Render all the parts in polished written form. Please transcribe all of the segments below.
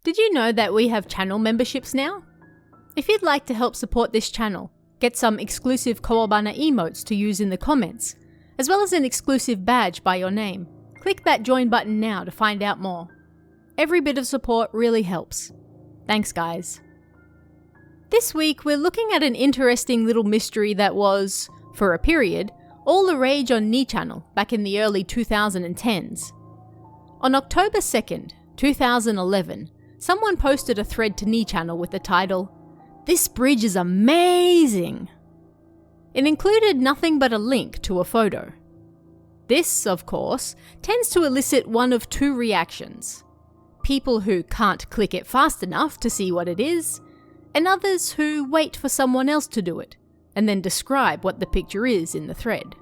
Did you know that we have channel memberships now? If you'd like to help support this channel, get some exclusive Kawabana emotes to use in the comments, as well as an exclusive badge by your name, click that join button now to find out more. Every bit of support really helps. Thanks guys. This week we're looking at an interesting little mystery that was, for a period, all the rage on Ni Channel back in the early 2010s. On October 2nd, 2011, someone posted a thread to Ni Channel with the title, "This bridge is amazing!" It included nothing but a link to a photo. This, of course, tends to elicit one of two reactions. People who can't click it fast enough to see what it is, and others who wait for someone else to do it, and then describe what the picture is in the thread.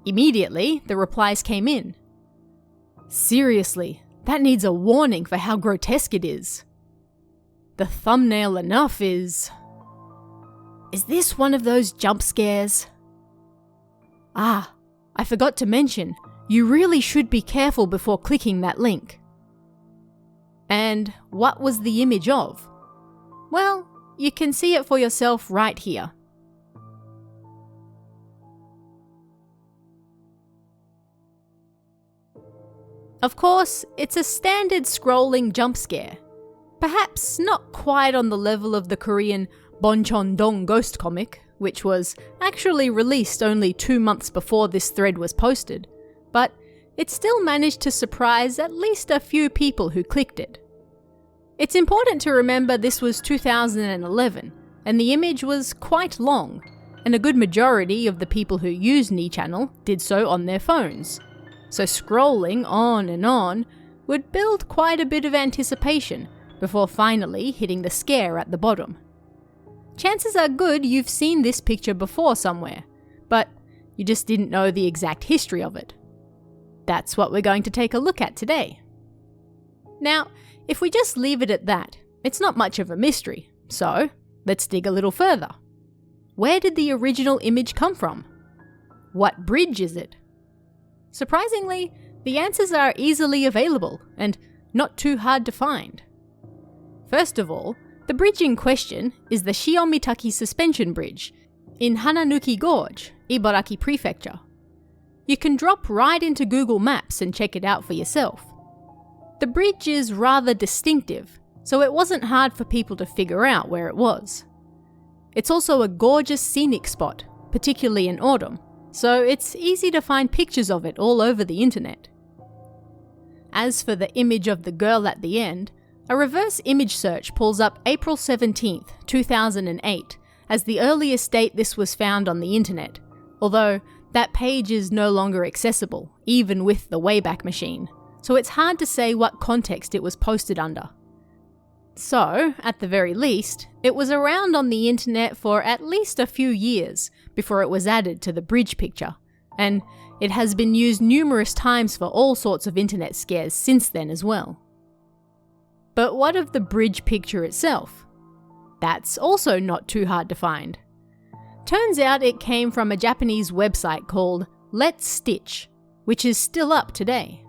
Immediately, the replies came in. "Seriously, that needs a warning for how grotesque it is. The thumbnail enough is this one of those jump scares? Ah, I forgot to mention, you really should be careful before clicking that link." And what was the image of? Well, you can see it for yourself right here. Of course, it's a standard scrolling jump scare. Perhaps not quite on the level of the Korean Bonchon-dong ghost comic, which was actually released only 2 months before this thread was posted, but it still managed to surprise at least a few people who clicked it. It's important to remember this was 2011, and the image was quite long, and a good majority of the people who use Ni Channel did so on their phones. So scrolling on and on would build quite a bit of anticipation before finally hitting the scare at the bottom. Chances are good you've seen this picture before somewhere, but you just didn't know the exact history of it. That's what we're going to take a look at today. Now, if we just leave it at that, it's not much of a mystery, so let's dig a little further. Where did the original image come from? What bridge is it? Surprisingly, the answers are easily available and not too hard to find. First of all, the bridge in question is the Shiomitaki Suspension Bridge in Hananuki Gorge, Ibaraki Prefecture. You can drop right into Google Maps and check it out for yourself. The bridge is rather distinctive, so it wasn't hard for people to figure out where it was. It's also a gorgeous scenic spot, particularly in autumn, so it's easy to find pictures of it all over the internet. As for the image of the girl at the end, a reverse image search pulls up April 17th, 2008 as the earliest date this was found on the internet, although that page is no longer accessible, even with the Wayback Machine, so it's hard to say what context it was posted under. So, at the very least, it was around on the internet for at least a few years before it was added to the bridge picture, and it has been used numerous times for all sorts of internet scares since then as well. But what of the bridge picture itself? That's also not too hard to find. Turns out it came from a Japanese website called Let's Stitch, which is still up today.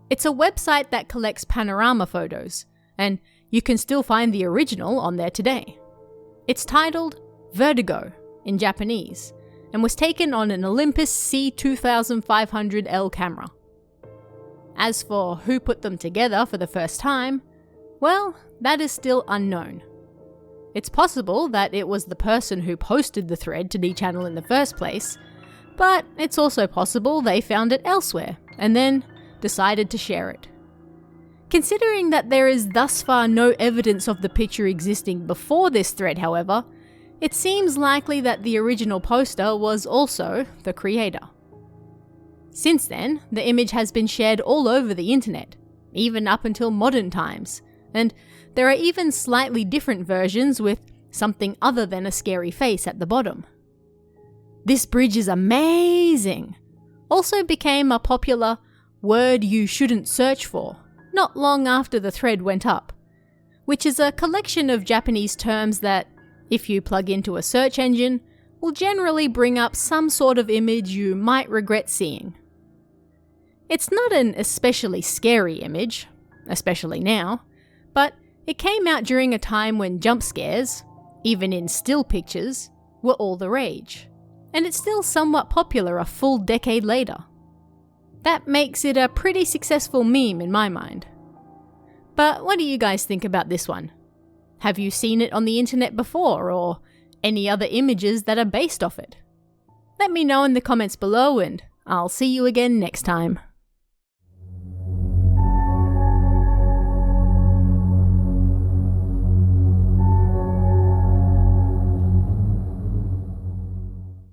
It's a website that collects panorama photos, and you can still find the original on there today. It's titled Vertigo in Japanese, and was taken on an Olympus C2500L camera. As for who put them together for the first time, well, that is still unknown. It's possible that it was the person who posted the thread to Ni Channel in the first place, but it's also possible they found it elsewhere and then decided to share it. Considering that there is thus far no evidence of the picture existing before this thread, however, it seems likely that the original poster was also the creator. Since then, the image has been shared all over the internet, even up until modern times, and there are even slightly different versions with something other than a scary face at the bottom. "This bridge is amazing" also became a popular word you shouldn't search for not long after the thread went up, which is a collection of Japanese terms that, if you plug into a search engine, will generally bring up some sort of image you might regret seeing. It's not an especially scary image, especially now, It came out during a time when jump scares, even in still pictures, were all the rage, and it's still somewhat popular a full decade later. That makes it a pretty successful meme in my mind. But what do you guys think about this one? Have you seen it on the internet before, or any other images that are based off it? Let me know in the comments below, and I'll see you again next time.